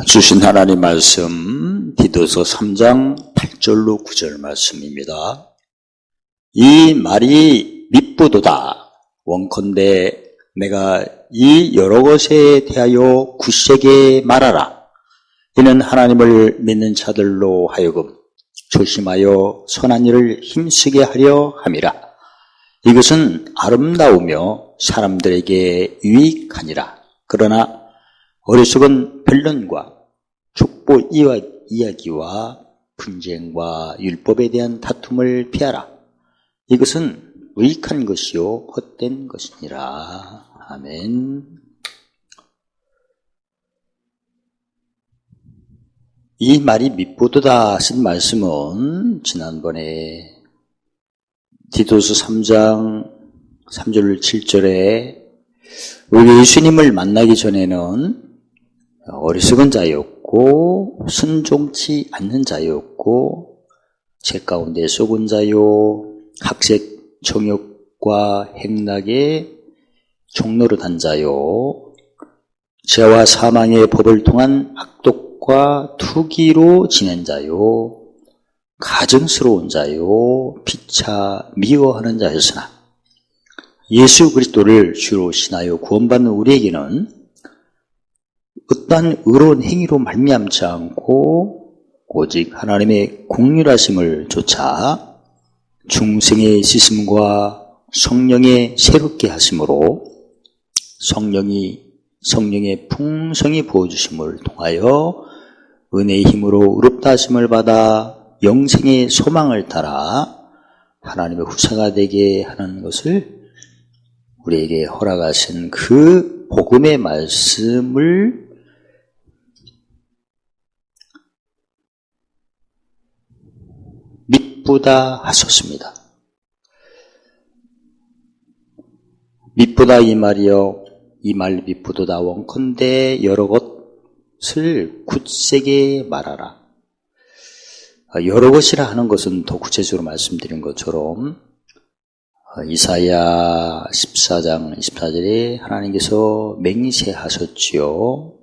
주신 하나님 말씀 디도서 3장 8절로 9절 말씀입니다. 이 말이 밉부도다. 원컨대 내가 이 여러 것에 대하여 굳세게 말하라. 이는 하나님을 믿는 자들로 하여금 조심하여 선한 일을 힘쓰게 하려 함이라. 이것은 아름다우며 사람들에게 유익하니라. 그러나 어리석은 변론과 족보 이야기와 분쟁과 율법에 대한 다툼을 피하라. 이것은 무익한 것이요 헛된 것이니라. 아멘. 이 말이 밉부도다 쓴 말씀은 지난번에 디도서 3장 3절 7절에 우리 예수님을 만나기 전에는 어리석은 자였고 순종치 않는 자였고 죄 가운데 속은 자요 학색 정욕과 행락에 종노릇한 자요 죄와 사망의 법을 통한 악독과 투기로 지낸 자요 가증스러운 자요 피차 미워하는 자였으나 예수 그리스도를 주로 신하여 구원받는 우리에게는 어떠한 의로운 행위로 말미암지 않고 오직 하나님의 공률하심을 좇아 중생의 씻음과 성령의 새롭게 하심으로 성령의 풍성히 부어주심을 통하여 은혜의 힘으로 의롭다 하심을 받아 영생의 소망을 따라 하나님의 후사가 되게 하는 것을 우리에게 허락하신 그 복음의 말씀을 밉부다 하셨습니다. 밉부다 이 말이요. 이 말 밉부도다 원컨대 여러 것을 굳세게 말하라. 여러 것이라 하는 것은 더 구체적으로 말씀드린 것처럼 이사야 14장 24절에 하나님께서 맹세하셨지요.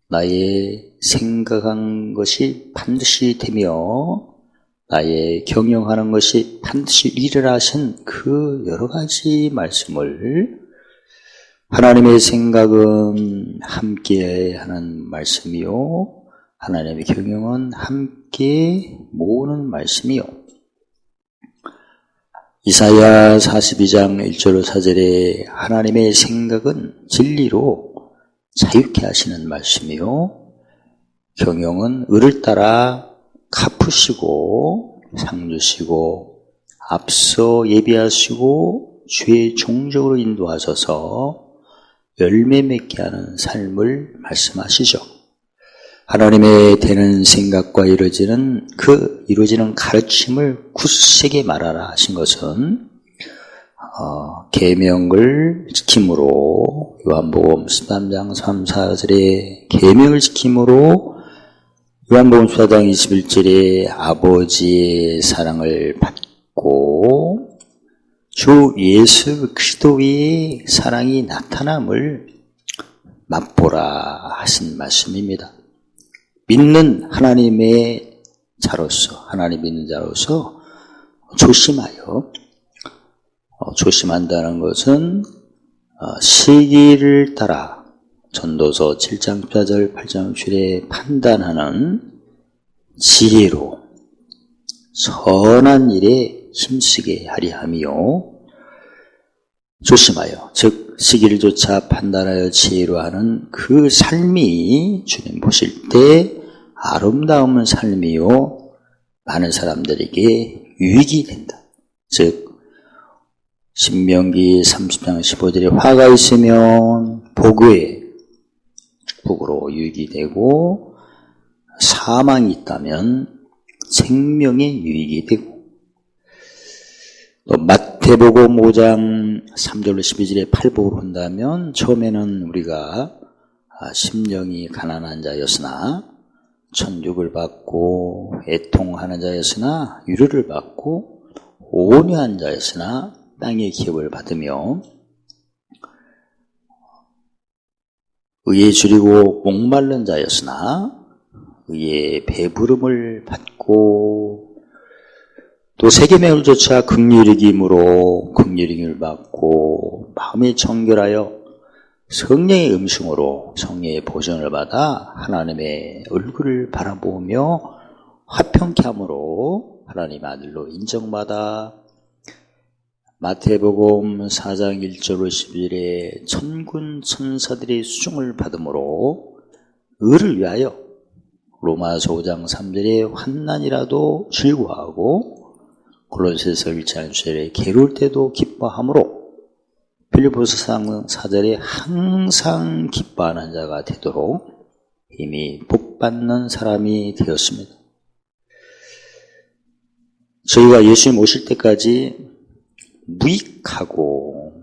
나의 생각한 것이 반드시 되며 나의 경영하는 것이 반드시 이르라 하신 그 여러 가지 말씀을 하나님의 생각은 함께 하는 말씀이요 하나님의 경영은 함께 모으는 말씀이요 이사야 42장 1절 4절에 하나님의 생각은 진리로 자유케 하시는 말씀이요 경영은 의를 따라 갚으시고 상 주시고 앞서 예비하시고 주의 종족으로 인도하셔서 열매 맺게 하는 삶을 말씀하시죠. 하나님의 되는 생각과 이루어지는 가르침을 굳세게 말하라 하신 것은 계명을 지킴으로 요한복음 13장 3, 4절에 계명을 지킴으로 요한복음 14장 21절에 아버지의 사랑을 받고 주 예수 그리스도의 사랑이 나타남을 맛보라 하신 말씀입니다. 믿는 하나님의 자로서 하나님 믿는 자로서 조심한다는 것은 시기를 따라 전도서 7장 14절 8장 7절에 판단하는 지혜로 선한 일에 힘쓰게 하리 하며 조심하여 즉 시기를 쫓아 판단하여 지혜로 하는 그 삶이 주님 보실 때 아름다운 삶이요 많은 사람들에게 유익이 된다. 즉 신명기 30장 15절에 화가 있으면 복의 축복으로 유익이 되고 사망이 있다면 생명의 유익이 되고 또 마태복음 5장 3절로 12절에 팔복으로 한다면 처음에는 우리가 심령이 가난한 자였으나 천육을 받고 애통하는 자였으나 유료를 받고 온유한 자였으나 땅의 기업을 받으며 의에 줄이고 목마른 자였으나 의의 배부름을 받고 또 세계명을 조차 긍휼이김으로 긍휼이김을 받고 마음이 정결하여 성령의 음성으로 성령의 보전을 받아 하나님의 얼굴을 바라보며 화평케 함으로 하나님의 아들로 인정받아 마태복음 4장 1절로 11절에 천군 천사들의 수종을 받음으로 의를 위하여 로마서 5장 3절에 환난이라도 즐거워하고 골로새서 1장 1절에 괴로울 때도 기뻐함으로 빌립보서 4절에 항상 기뻐하는 자가 되도록 이미 복받는 사람이 되었습니다. 저희가 예수님 오실 때까지 무익하고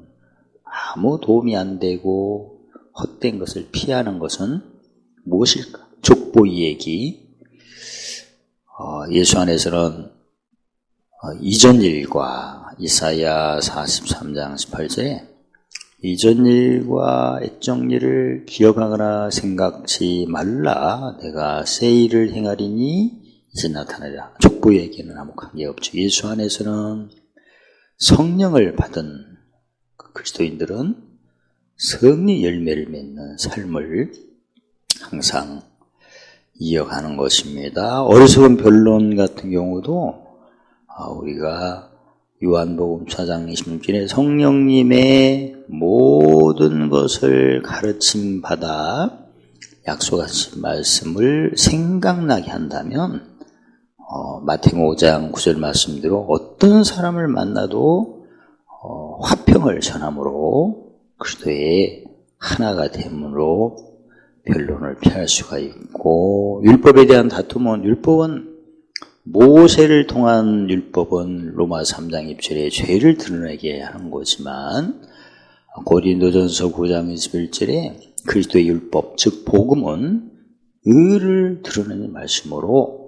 아무 도움이 안 되고 헛된 것을 피하는 것은 무엇일까? 족보의 얘기. 예수 안에서는 이전 일과 이사야 43장 18절에 이전 일과 애정 일을 기억하거나 생각지 말라. 내가 새 일을 행하리니 이제 나타나리라. 족보에게는 아무 관계없죠. 예수 안에서는 성령을 받은 그리스도인들은 성의 열매를 맺는 삶을 항상 이어가는 것입니다. 어리석은 변론 같은 경우도 우리가 요한복음 4장 26절에 성령님의 모든 것을 가르침 받아 약속하신 말씀을 생각나게 한다면 마태복음 5장 9절 말씀대로 어떤 사람을 만나도 화평을 전함으로 그리스도의 하나가 됨으로 변론을 피할 수가 있고, 율법에 대한 다툼은 모세를 통한 율법은 로마 3장 2절에 죄를 드러내게 하는 거지만 고린도전서 9장 21절에 그리스도의 율법, 즉 복음은 의를 드러내는 말씀으로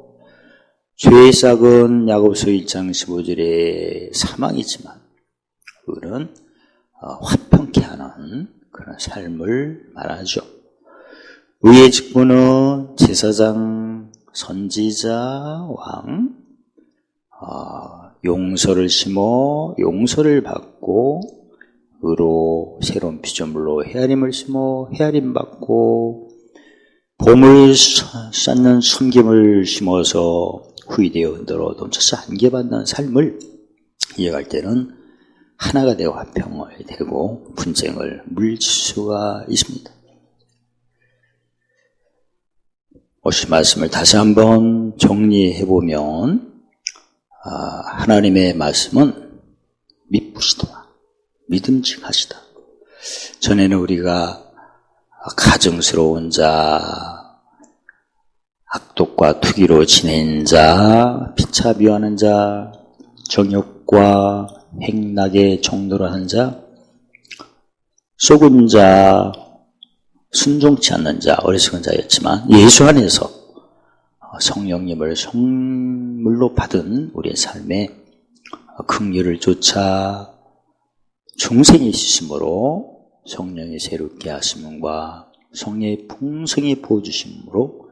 죄의 싹은 야고보서 1장 15절에 사망이지만 의는 화평케 하는 그런 삶을 말하죠. 의의 직분은 제사장, 선지자, 왕, 용서를 심어 용서를 받고 의로 새로운 피조물로 헤아림을 심어 헤아림 받고 봄을 쌓는 섬김을 심어서 후이되어 흔들어 넘쳐서 안개받는 삶을 이어갈 때는 하나가 되어 화평을 되고 분쟁을 물릴 수가 있습니다. 오신 말씀을 다시 한번 정리해보면 하나님의 말씀은 미쁘시다, 믿음직하시다. 전에는 우리가 가증스러운 자, 악독과 투기로 지낸 자, 피차비하는 자, 정욕과 행락에 종노하는 자, 속은 자, 순종치 않는 자, 어리석은 자였지만 예수 안에서 성령님을 성물로 받은 우리의 삶에 긍휼을 쫓아 중생이 있으심으로 성령의 새롭게 하심과 성령의 풍성히 부어주심으로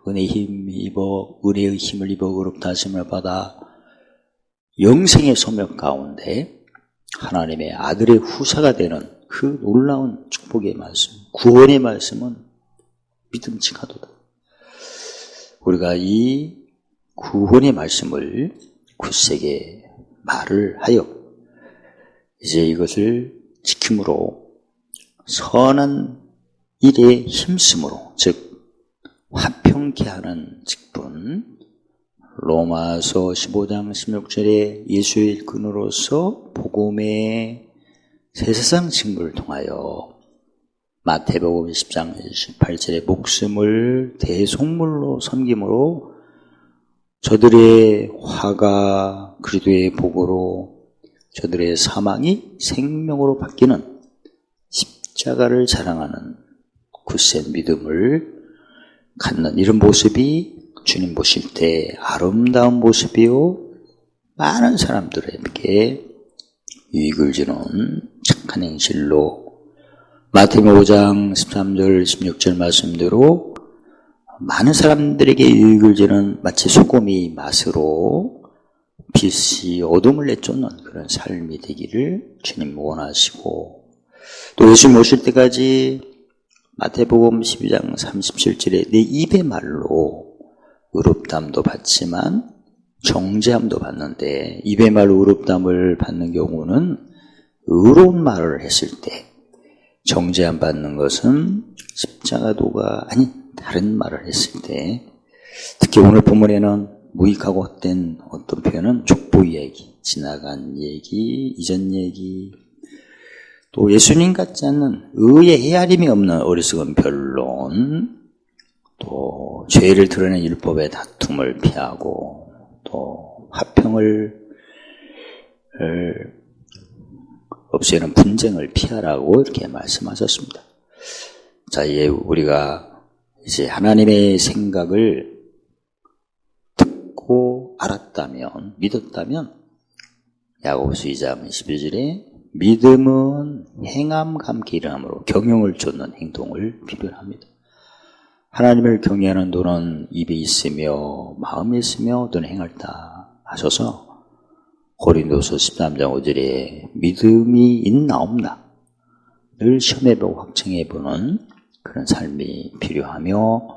은혜의 힘을 입어 의롭다 하심을 받아 영생의 소명 가운데 하나님의 아들의 후사가 되는 그 놀라운 축복의 말씀, 구원의 말씀은 믿음직하도다. 우리가 이 구원의 말씀을 굳세게 말을 하여 이제 이것을 지킴으로 선한 일에 힘쓰므로, 즉 화평케 하는 직분, 로마서 15장 16절에 예수의 일꾼으로서 복음의 세상 직무를 통하여 마태복음 10장 18절에 목숨을 대속물로 섬김으로 저들의 화가 그리스도의 복으로 저들의 사망이 생명으로 바뀌는 십자가를 자랑하는 굳센 믿음을 갖는 이런 모습이 주님 보실 때 아름다운 모습이요, 많은 사람들에게 유익을 주는 착한 행실로 마태복음 5장 13절 16절 말씀대로 많은 사람들에게 유익을 주는 마치 소금이 맛으로 빛이 어둠을 내쫓는 그런 삶이 되기를 주님 원하시고, 또 예수님 오실 때까지 마태복음 12장 37절에 내 입의 말로 의롭담도 받지만 정죄함도 받는데, 입의 말로 의롭담을 받는 경우는 의로운 말을 했을 때, 정죄함 받는 것은 십자가도가 아닌 다른 말을 했을 때, 특히 오늘 본문에는 무익하고 헛된 어떤 표현은 족보 얘기, 지나간 얘기, 이전 얘기, 또 예수님 같지 않는 의의 헤아림이 없는 어리석은 변론, 또 죄를 드러낸 율법의 다툼을 피하고, 또 화평을 없애는 분쟁을 피하라고 이렇게 말씀하셨습니다. 자, 우리가 이제 하나님의 생각을 듣고 알았다면, 믿었다면, 야고보서 2장 12절에 믿음은 행함과 함께 일어나므로 경영을 쫓는 행동을 필요합니다. 하나님을 경외하는 도는 입에 있으며 마음에 있으며 또는 행할다 하셔서 고린도서 13장 5절에 믿음이 있나 없나 늘 시험해보고 확증해보는 그런 삶이 필요하며,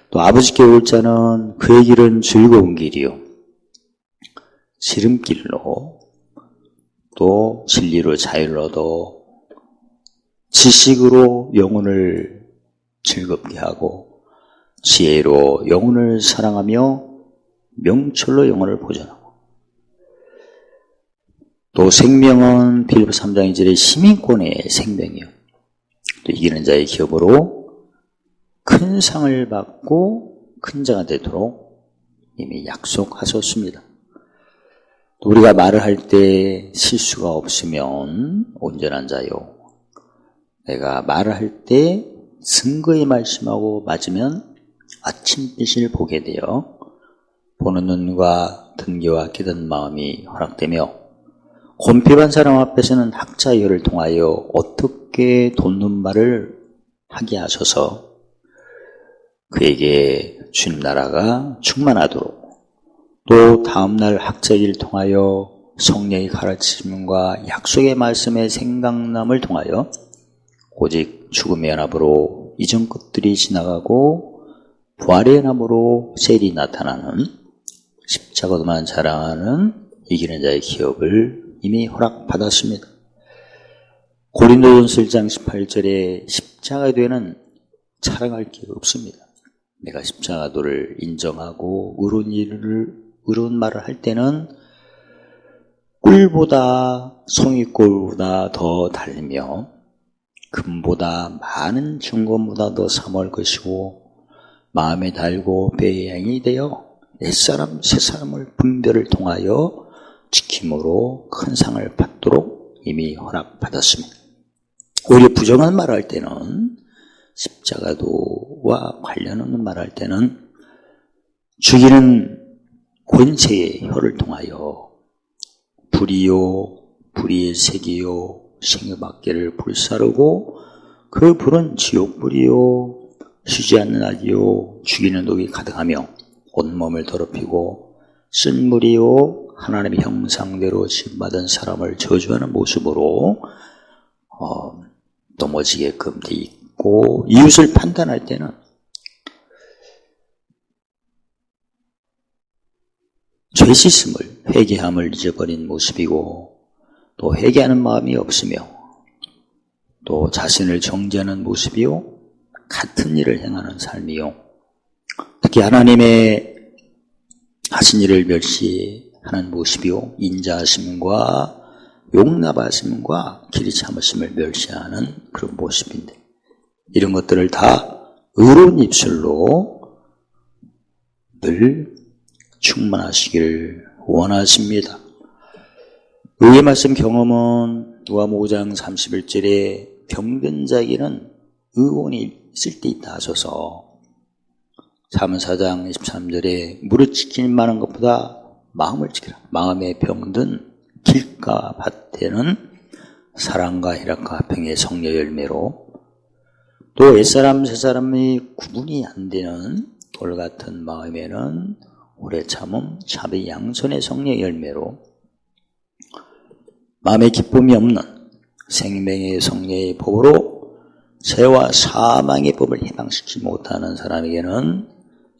또 아버지께 올 자는 그의 길은 즐거운 길이요 지름길로, 또 진리로 자유를 얻어 지식으로 영혼을 즐겁게 하고 지혜로 영혼을 사랑하며 명철로 영혼을 보존하고, 또 생명은 빌립보서 3장 2절에 시민권의 생명이요 또 이기는 자의 기업으로 큰 상을 받고 큰 자가 되도록 이미 약속하셨습니다. 우리가 말을 할 때 실수가 없으면 온전한 자요, 내가 말을 할 때 증거에 말씀하고 맞으면 아침빛을 보게 되어 보는 눈과 듣는 귀와 깨닫는 마음이 허락되며, 곤핍한 사람 앞에서는 학자의 혀를 통하여 어떻게 돋는 말을 하게 하셔서 그에게 주님 나라가 충만하도록, 또 다음날 학자의 일을 통하여 성령의 가르침과 약속의 말씀의 생각남을 통하여 오직 죽음의 연합으로 이전 것들이 지나가고 부활의 연합으로 세일이 나타나는 십자가도만 자랑하는 이기는 자의 기업을 이미 허락받았습니다. 고린도전서 1장 18절에 십자가도에는 자랑할 게 없습니다. 내가 십자가도를 인정하고 의로운 말을 할 때는 꿀보다 송이꿀보다 더 달리며 금보다 많은 증거보다 더 사모할 것이고, 마음에 달고 배에 향이 되어 옛사람 새사람을 분별을 통하여 지킴으로 큰 상을 받도록 이미 허락받았습니다. 오히려 부정한 말을 할 때는, 십자가도와 관련 없는 말을 할 때는 죽이는 권세의 혀를 통하여 불이요 불의의 색이요 생애밖에를 불사르고 그 불은 지옥불이요 쉬지 않는 악이요 죽이는 독이 가득하며 온몸을 더럽히고 쓴물이요 하나님의 형상대로 지음받은 사람을 저주하는 모습으로 넘어지게끔 돼 있고, 이웃을 판단할 때는 죄 씻음을, 회개함을 잊어버린 모습이고, 또 회개하는 마음이 없으며, 또 자신을 정죄하는 모습이요 같은 일을 행하는 삶이요, 특히 하나님의 하신 일을 멸시하는 모습이요 인자하심과 용납하심과 길이 참으심을 멸시하는 그런 모습인데, 이런 것들을 다 의로운 입술로 늘 충만하시기를 원하십니다. 의의 말씀 경험은 누가복음 5장 31절에 병든 자에게는 의원이 있을 때 있다 하셔서, 잠언 4장 23절에 무릇 지킬 만한 것보다 마음을 지키라. 마음에 병든 길가 밭에는 사랑과 희락과 화평의 성령 열매로 또 옛사람 새사람이 구분이 안 되는 돌 같은 마음에는 오래 참음 자비 양선의 성령의 열매로 마음에 기쁨이 없는 생명의 성령의 법으로 죄와 사망의 법을 해방시키지 못하는 사람에게는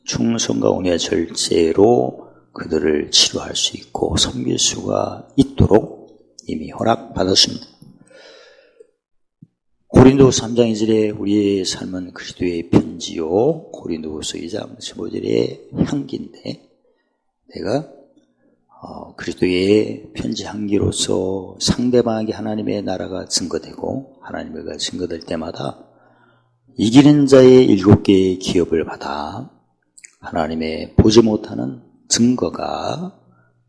충성과 온유의 절제로 그들을 치료할 수 있고 섬길 수가 있도록 이미 허락받았습니다. 고린도후서 3장 2절에 우리의 삶은 그리스도의 편지요 고린도후서 2장 15절의 향기인데 내가 그리스도의 편지 향기로서 상대방에게 하나님의 나라가 증거되고 하나님의 증거될 때마다 이기는 자의 7개의 기업을 받아 하나님의 보지 못하는 증거가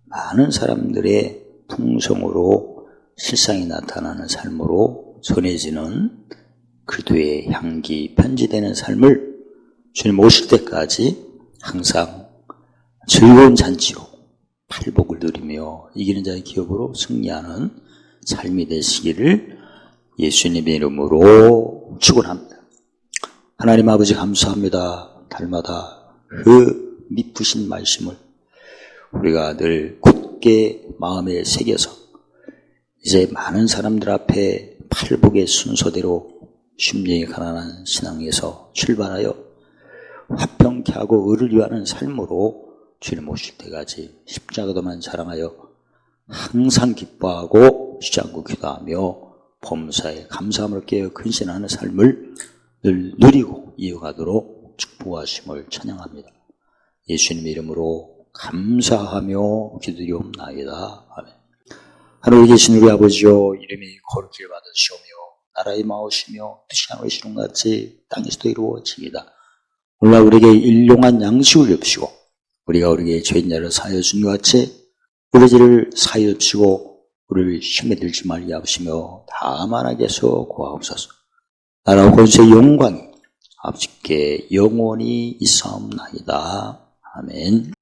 많은 사람들의 풍성으로 실상이 나타나는 삶으로 전해지는 그리스도의 향기 편지되는 삶을 주님 오실 때까지 항상 즐거운 잔치로 팔복을 누리며 이기는 자의 기업으로 승리하는 삶이 되시기를 예수님의 이름으로 축원합니다. 하나님 아버지 감사합니다. 달마다 그 미쁘신 말씀을 우리가 늘 굳게 마음에 새겨서 이제 많은 사람들 앞에 팔복의 순서대로 심령이 가난한 신앙에서 출발하여 화평케 하고 의를 위하는 삶으로 주님 오실 때까지 십자가도만 자랑하여 항상 기뻐하고 쉬지 않고 기도하며 범사에 감사함을 깨어 근신하는 삶을 늘 누리고 이어가도록 축복하심을 찬양합니다. 예수님의 이름으로 감사하며 기도드리옵나이다. 아멘. 하늘에 계신 우리 아버지여 이름이 거룩히 받으시오며 나라의 마오시며 뜻이 하늘에 이루는 것 같이 땅에서도 이루어지이다. 오늘날 우리에게 일용한 양식을 줍시고 우리가 우리에게 죄인 자를 사하여 준 것 같이 우리 죄를 사하여 줍시고 우리를 시험에 들지 말게 하시며 다만하게 해서 구하옵소서. 나라와 권세의 영광이 아버지께 영원히 있사옵나이다. 아멘.